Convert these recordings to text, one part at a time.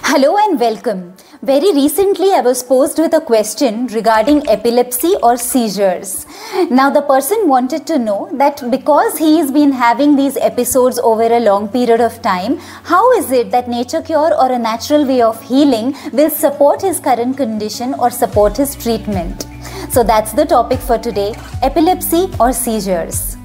Hello and welcome. Very recently I was posed with a question regarding epilepsy or seizures. Now the person wanted to know that because he has been having these episodes over a long period of time, how is it that nature cure or a natural way of healing will support his current condition or support his treatment? So that's the topic for today, epilepsy or seizures.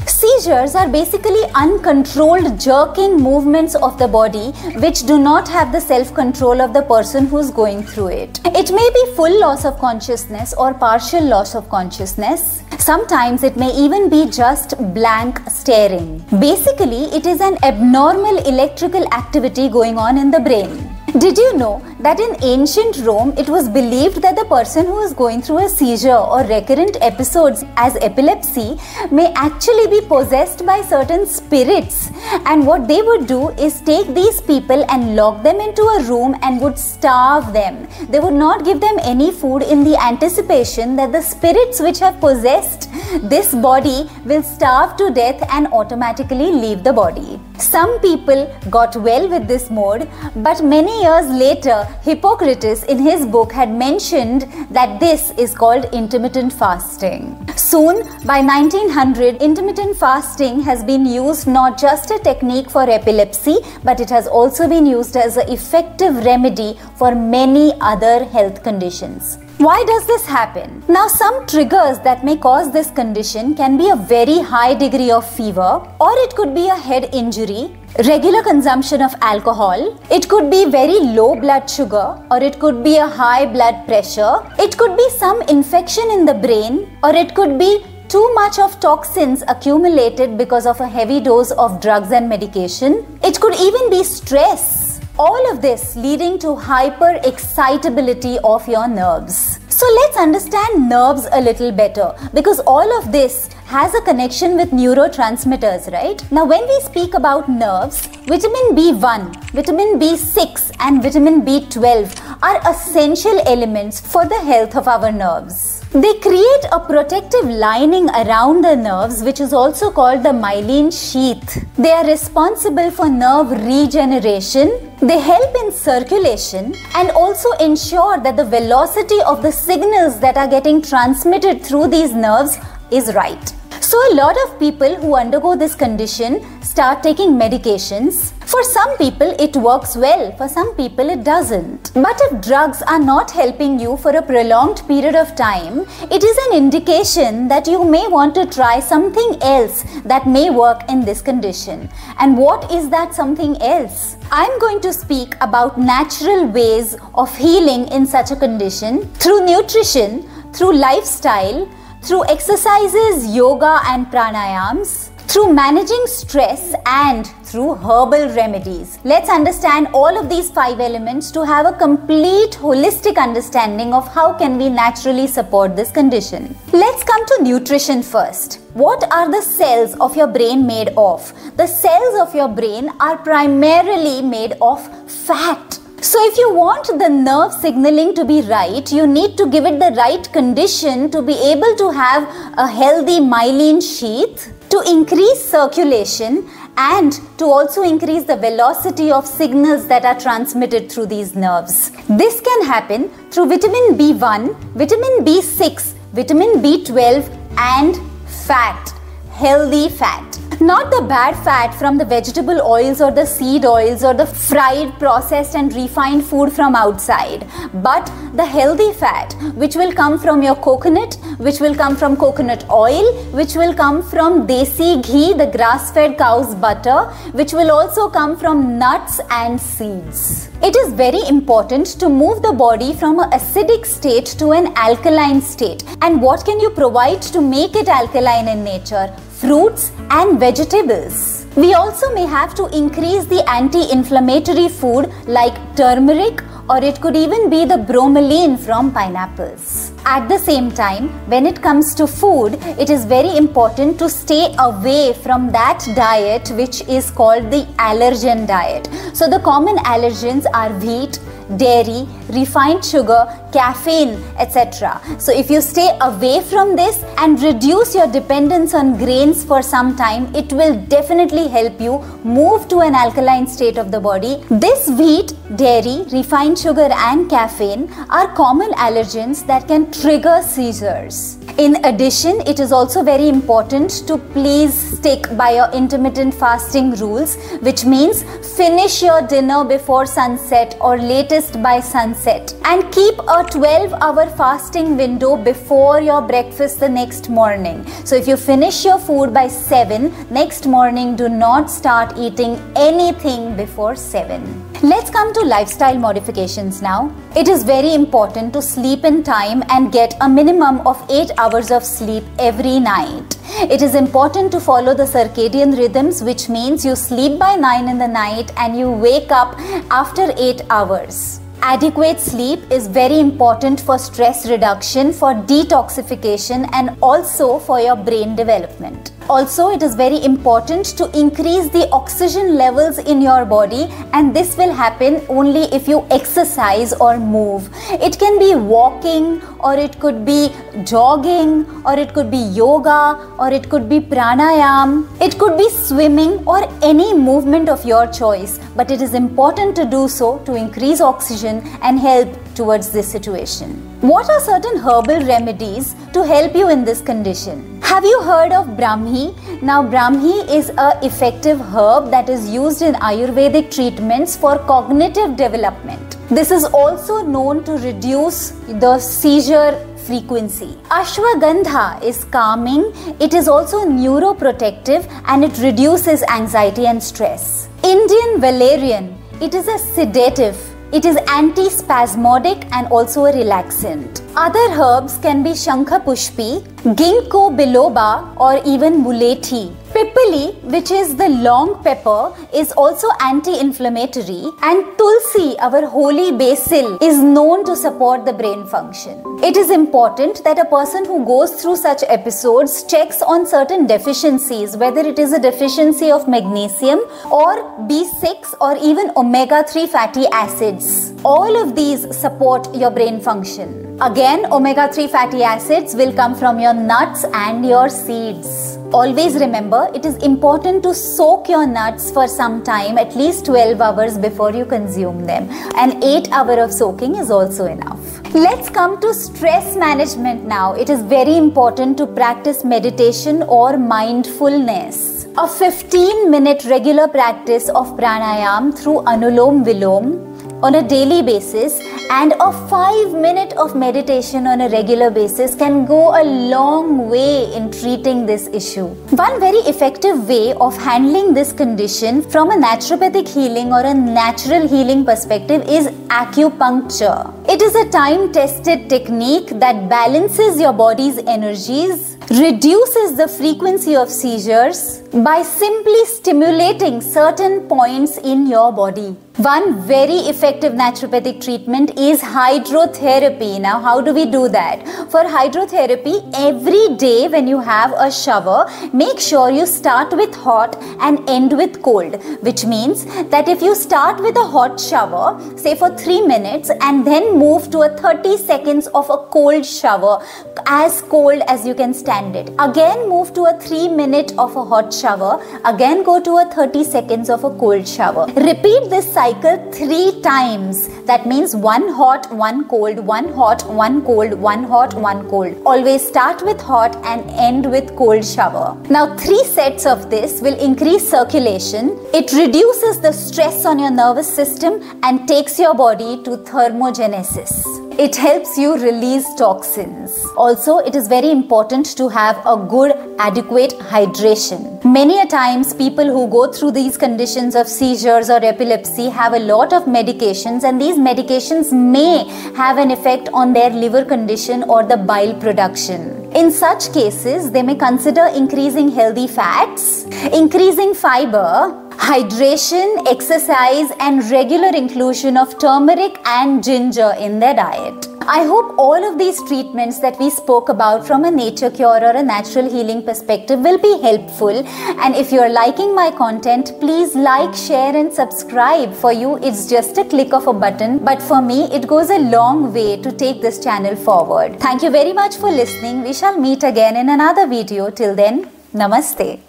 Seizures are basically uncontrolled jerking movements of the body which do not have the self-control of the person who is going through it. It may be full loss of consciousness or partial loss of consciousness. Sometimes it may even be just blank staring. Basically, it is an abnormal electrical activity going on in the brain. Did you know that in ancient Rome, it was believed that the person who is going through a seizure or recurrent episodes as epilepsy may actually be possessed by certain spirits, and what they would do is take these people and lock them into a room and would starve them. They would not give them any food in the anticipation that the spirits which have possessed this body will starve to death and automatically leave the body. Some people got well with this mode, but many years later, Hippocrates in his book had mentioned that this is called intermittent fasting. Soon, by 1900, intermittent fasting has been used not just a technique for epilepsy, but it has also been used as an effective remedy for many other health conditions. Why does this happen? Now, some triggers that may cause this condition can be a very high degree of fever, or it could be a head injury, regular consumption of alcohol, it could be very low blood sugar, or it could be a high blood pressure, it could be some infection in the brain, or it could be too much of toxins accumulated because of a heavy dose of drugs and medication. It could even be stress. All of this leading to hyper excitability of your nerves. So let's understand nerves a little better, because all of this has a connection with neurotransmitters, right? Now when we speak about nerves, vitamin B1, vitamin B6 and vitamin B12 are essential elements for the health of our nerves. They create a protective lining around the nerves, which is also called the myelin sheath. They are responsible for nerve regeneration. They help in circulation and also ensure that the velocity of the signals that are getting transmitted through these nerves is right. So a lot of people who undergo this condition start taking medications. For some people it works well, for some people it doesn't. But if drugs are not helping you for a prolonged period of time, it is an indication that you may want to try something else that may work in this condition. And what is that something else? I'm going to speak about natural ways of healing in such a condition through nutrition, through lifestyle, through exercises, yoga and pranayams, through managing stress and through herbal remedies. Let's understand all of these 5 elements to have a complete holistic understanding of how can we naturally support this condition. Let's come to nutrition first. What are the cells of your brain made of? The cells of your brain are primarily made of fat. So if you want the nerve signaling to be right, you need to give it the right condition to be able to have a healthy myelin sheath, to increase circulation and to also increase the velocity of signals that are transmitted through these nerves. This can happen through vitamin B1, vitamin B6, vitamin B12 and fat, healthy fat. Not the bad fat from the vegetable oils or the seed oils or the fried, processed and refined food from outside, but the healthy fat which will come from your coconut, which will come from coconut oil, which will come from desi ghee, the grass-fed cow's butter, which will also come from nuts and seeds. It is very important to move the body from an acidic state to an alkaline state. And what can you provide to make it alkaline in nature? Fruits and vegetables. We also may have to increase the anti-inflammatory food like turmeric, or it could even be the bromelain from pineapples. At the same time, when it comes to food, it is very important to stay away from that diet which is called the allergen diet. So the common allergens are wheat, dairy, refined sugar, caffeine, etc. So if you stay away from this and reduce your dependence on grains for some time, it will definitely help you move to an alkaline state of the body. This wheat, dairy, refined sugar and caffeine are common allergens that can trigger seizures. In addition, it is also very important to please stick by your intermittent fasting rules, which means finish your dinner before sunset or latest by sunset, and keep a 12-hour fasting window before your breakfast the next morning. So if you finish your food by 7, next morning do not start eating anything before 7. Let's come to lifestyle modifications now. It is very important to sleep in time and get a minimum of 8 hours of sleep every night. It is important to follow the circadian rhythms, which means you sleep by 9 in the night and you wake up after 8 hours. Adequate sleep is very important for stress reduction, for detoxification, and also for your brain development. Also, it is very important to increase the oxygen levels in your body, and this will happen only if you exercise or move. It can be walking, or it could be jogging, or it could be yoga, or it could be pranayam. It could be swimming or any movement of your choice, but it is important to do so to increase oxygen and help towards this situation. What are certain herbal remedies to help you in this condition? Have you heard of Brahmi? Now, Brahmi is an effective herb that is used in Ayurvedic treatments for cognitive development. This is also known to reduce the seizure frequency. Ashwagandha is calming. It is also neuroprotective and it reduces anxiety and stress. Indian valerian, it is a sedative. It is anti-spasmodic and also a relaxant. Other herbs can be Shankha Pushpi, Ginkgo biloba, or even Mulethi. Pipali, which is the long pepper, is also anti-inflammatory, and Tulsi, our holy basil, is known to support the brain function. It is important that a person who goes through such episodes checks on certain deficiencies, whether it is a deficiency of magnesium or B6 or even omega-3 fatty acids. All of these support your brain function. Again, omega-3 fatty acids will come from your nuts and your seeds. Always remember, it is important to soak your nuts for some time, at least 12 hours before you consume them. An 8 hour of soaking is also enough. Let's come to stress management now. It is very important to practice meditation or mindfulness. A 15-minute regular practice of pranayam through Anulom Vilom on a daily basis and a 5-minute of meditation on a regular basis can go a long way in treating this issue. One very effective way of handling this condition from a naturopathic healing or a natural healing perspective is acupuncture. It is a time-tested technique that balances your body's energies, reduces the frequency of seizures by simply stimulating certain points in your body. One very effective naturopathic treatment is hydrotherapy. Now, how do we do that? For hydrotherapy, every day when you have a shower, make sure you start with hot and end with cold, which means that if you start with a hot shower, say for 3 minutes, and then move to a 30 seconds of a cold shower, as cold as you can stand it. Again move to a 3-minute of a hot shower, again go to a 30 seconds of a cold shower. Repeat this cycle 3 times. That means 1 hot, 1 cold, 1 hot, 1 cold, 1 hot, 1 cold. Always start with hot and end with cold shower. Now 3 sets of this will increase circulation. It reduces the stress on your nervous system and takes your body to thermogenesis. It helps you release toxins. Also, it is very important to have a good, adequate hydration. Many a times, people who go through these conditions of seizures or epilepsy have a lot of medications, and these medications may have an effect on their liver condition or the bile production. In such cases, they may consider increasing healthy fats, increasing fiber, hydration, exercise, and regular inclusion of turmeric and ginger in their diet. I hope all of these treatments that we spoke about from a nature cure or a natural healing perspective will be helpful. And if you're liking my content, please like, share and subscribe. For you, it's just a click of a button. But for me, it goes a long way to take this channel forward. Thank you very much for listening. We shall meet again in another video. Till then, Namaste.